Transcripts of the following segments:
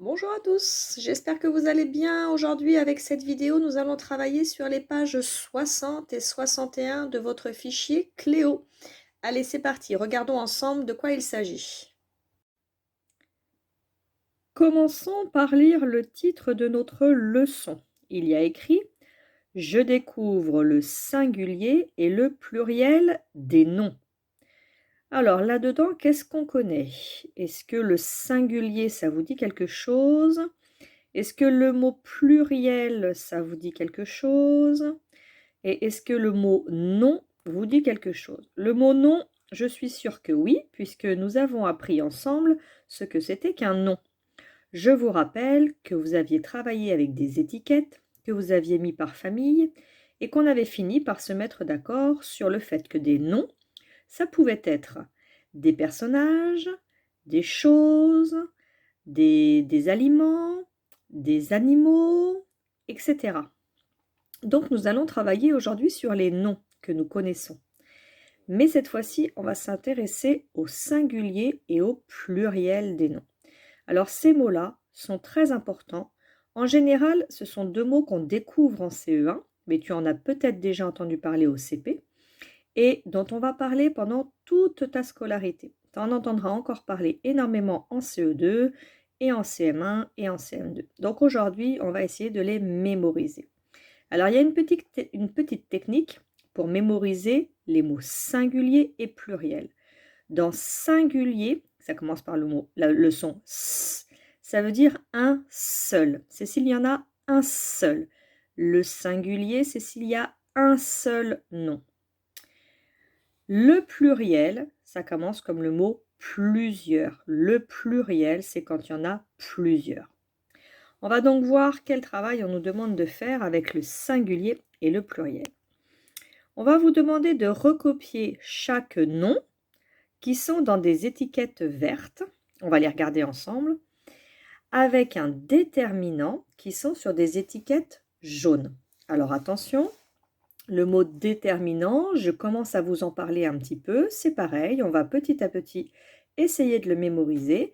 Bonjour à tous, j'espère que vous allez bien. Aujourd'hui, avec cette vidéo, nous allons travailler sur les pages 60 et 61 de votre fichier Cléo. Allez, c'est parti, regardons ensemble de quoi il s'agit. Commençons par lire le titre de notre leçon. Il y a écrit « Je découvre le singulier et le pluriel des noms ». Alors là-dedans, qu'est-ce qu'on connaît? Est-ce que le singulier, ça vous dit quelque chose? Est-ce que le mot pluriel, ça vous dit quelque chose? Et est-ce que le mot nom vous dit quelque chose? Le mot nom, je suis sûre que oui, puisque nous avons appris ensemble ce que c'était qu'un nom. Je vous rappelle que vous aviez travaillé avec des étiquettes, que vous aviez mis par famille, et qu'on avait fini par se mettre d'accord sur le fait que des noms, ça pouvait être des personnages, des choses, des aliments, des animaux, etc. Donc nous allons travailler aujourd'hui sur les noms que nous connaissons. Mais cette fois-ci, on va s'intéresser au singulier et au pluriel des noms. Alors ces mots-là sont très importants. En général, ce sont deux mots qu'on découvre en CE1, mais tu en as peut-être déjà entendu parler au CP, et dont on va parler pendant toute ta scolarité. Tu en entendras encore parler énormément en CE2 et en CM1 et en CM2. Donc aujourd'hui, on va essayer de les mémoriser. Alors il y a une petite technique pour mémoriser les mots singuliers et pluriels. Dans singulier, ça commence par le son S, ça veut dire un seul. C'est s'il y en a un seul. Le singulier, c'est s'il y a un seul nom. Le pluriel, ça commence comme le mot plusieurs. Le pluriel, c'est quand il y en a plusieurs. On va donc voir quel travail on nous demande de faire avec le singulier et le pluriel. On va vous demander de recopier chaque nom qui sont dans des étiquettes vertes. On va les regarder ensemble. Avec un déterminant qui sont sur des étiquettes jaunes. Alors attention, le mot déterminant, je commence à vous en parler un petit peu. C'est pareil, on va petit à petit essayer de le mémoriser.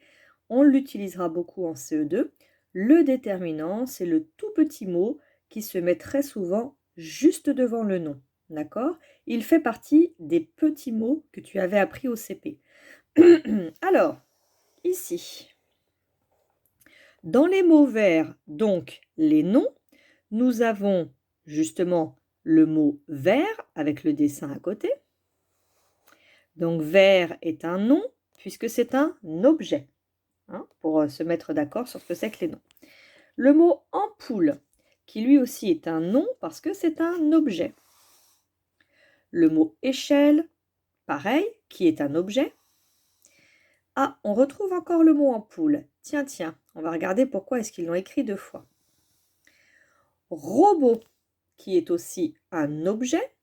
On l'utilisera beaucoup en CE2. Le déterminant, c'est le tout petit mot qui se met très souvent juste devant le nom. D'accord? Il fait partie des petits mots que tu avais appris au CP. Alors, ici, dans les mots verts, donc les noms, nous avons justement le mot vert avec le dessin à côté. Donc vert est un nom puisque c'est un objet, hein, pour se mettre d'accord sur ce que c'est que les noms. Le mot ampoule, qui lui aussi est un nom parce que c'est un objet. Le mot échelle, pareil, qui est un objet. Ah, on retrouve encore le mot ampoule. Tiens, on va regarder pourquoi est-ce qu'ils l'ont écrit deux fois. Robot, qui est aussi un objet,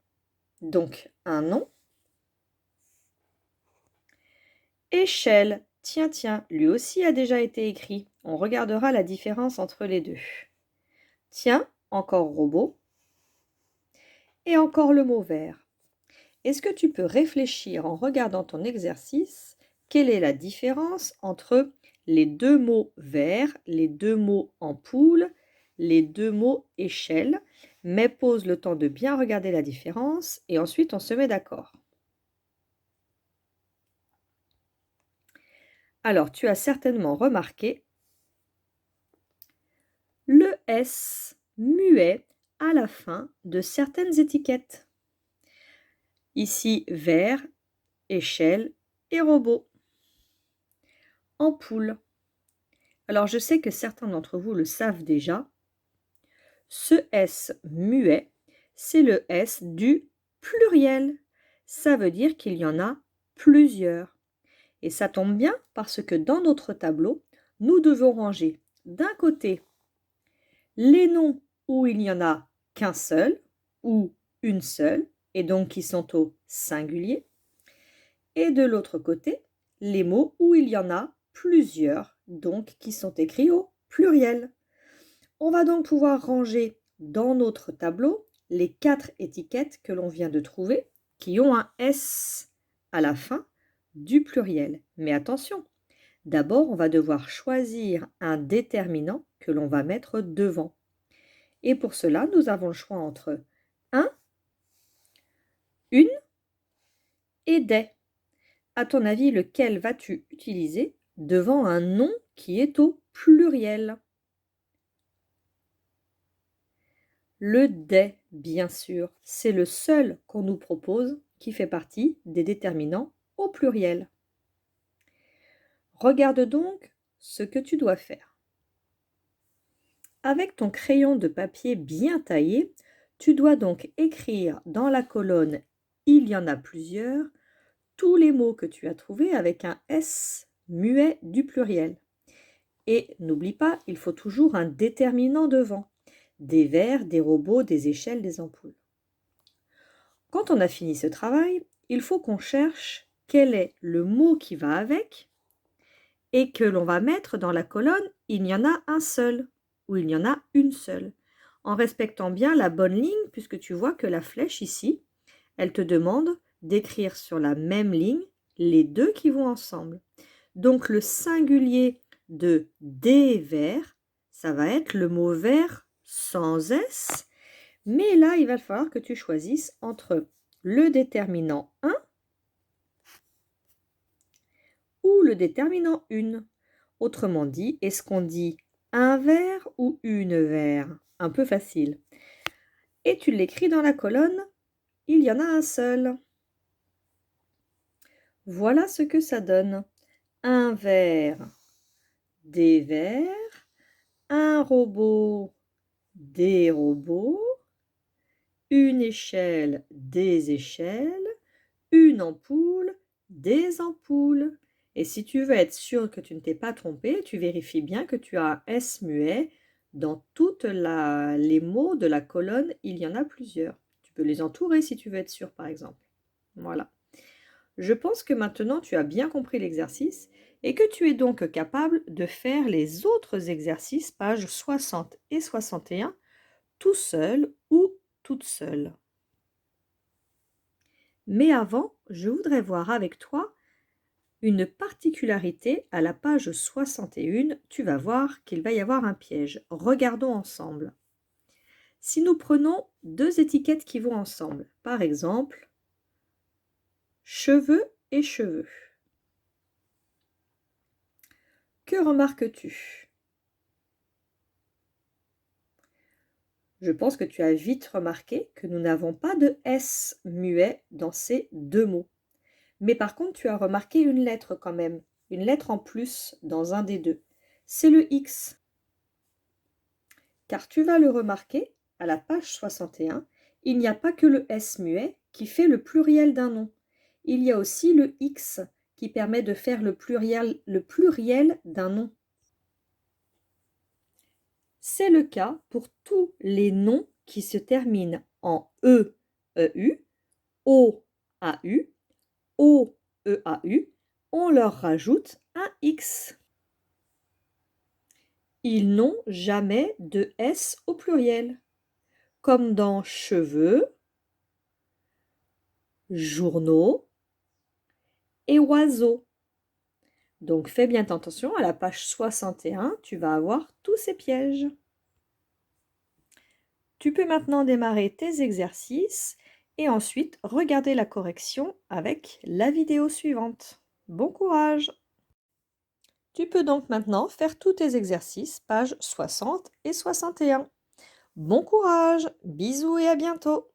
donc un nom. Échelle, tiens, lui aussi a déjà été écrit. On regardera la différence entre les deux. Tiens, encore robot. Et encore le mot vert. Est-ce que tu peux réfléchir en regardant ton exercice, quelle est la différence entre les deux mots vert, les deux mots ampoule, les deux mots échelle, mais pose le temps de bien regarder la différence et ensuite on se met d'accord. Alors, tu as certainement remarqué le S muet à la fin de certaines étiquettes. Ici, vert, échelle et robot. Ampoule. Alors, je sais que certains d'entre vous le savent déjà. Ce S muet, c'est le S du pluriel. Ça veut dire qu'il y en a plusieurs. Et ça tombe bien parce que dans notre tableau, nous devons ranger d'un côté les noms où il n'y en a qu'un seul ou une seule, et donc qui sont au singulier, et de l'autre côté, les mots où il y en a plusieurs, donc qui sont écrits au pluriel. On va donc pouvoir ranger dans notre tableau les 4 étiquettes que l'on vient de trouver, qui ont un S à la fin du pluriel. Mais attention, D'abord, on va devoir choisir un déterminant que l'on va mettre devant. Et pour cela, nous avons le choix entre un, une et des. À ton avis, lequel vas-tu utiliser devant un nom qui est au pluriel? Le des, bien sûr, c'est le seul qu'on nous propose qui fait partie des déterminants au pluriel. Regarde donc ce que tu dois faire. Avec ton crayon de papier bien taillé, tu dois donc écrire dans la colonne « Il y en a plusieurs » tous les mots que tu as trouvés avec un S muet du pluriel. Et n'oublie pas, il faut toujours un déterminant devant. Des verres, des robots, des échelles, des ampoules. Quand on a fini ce travail, il faut qu'on cherche quel est le mot qui va avec et que l'on va mettre dans la colonne « Il y en a un seul » ou « Il y en a une seule » en respectant bien la bonne ligne puisque tu vois que la flèche ici, elle te demande d'écrire sur la même ligne les deux qui vont ensemble. Donc le singulier de des verres, ça va être le mot verre sans S, mais là il va falloir que tu choisisses entre le déterminant un ou le déterminant une. Autrement dit, est-ce qu'on dit un verre ou une verre? Un peu facile. Et tu l'écris dans la colonne, il y en a un seul. Voilà ce que ça donne. Un verre, des verres, un robot, des robots, une échelle, des échelles, une ampoule, des ampoules. Et si tu veux être sûr que tu ne t'es pas trompé, tu vérifies bien que tu as un S muet dans toutes les mots de la colonne, il y en a plusieurs. Tu peux les entourer si tu veux être sûr, par exemple. Voilà. Je pense que maintenant tu as bien compris l'exercice et que tu es donc capable de faire les autres exercices, pages 60 et 61, tout seul ou toute seule. Mais avant, je voudrais voir avec toi une particularité à la page 61. Tu vas voir qu'il va y avoir un piège. Regardons ensemble. Si nous prenons deux étiquettes qui vont ensemble, par exemple, cheveux et cheveux. Que remarques-tu? Je pense que tu as vite remarqué que nous n'avons pas de S muet dans ces deux mots. Mais par contre, tu as remarqué une lettre quand même, une lettre en plus dans un des deux. C'est le X. Car tu vas le remarquer, à la page 61, il n'y a pas que le S muet qui fait le pluriel d'un nom. Il y a aussi le X qui permet de faire le pluriel d'un nom. C'est le cas pour tous les noms qui se terminent en E, EU, O, AU, O, EAU, on leur rajoute un X. Ils n'ont jamais de S au pluriel, comme dans cheveux, journaux et oiseaux. Donc fais bien attention, à la page 61, tu vas avoir tous ces pièges. Tu peux maintenant démarrer tes exercices et ensuite regarder la correction avec la vidéo suivante. Bon courage! Tu peux donc maintenant faire tous tes exercices, pages 60 et 61. Bon courage! Bisous et à bientôt!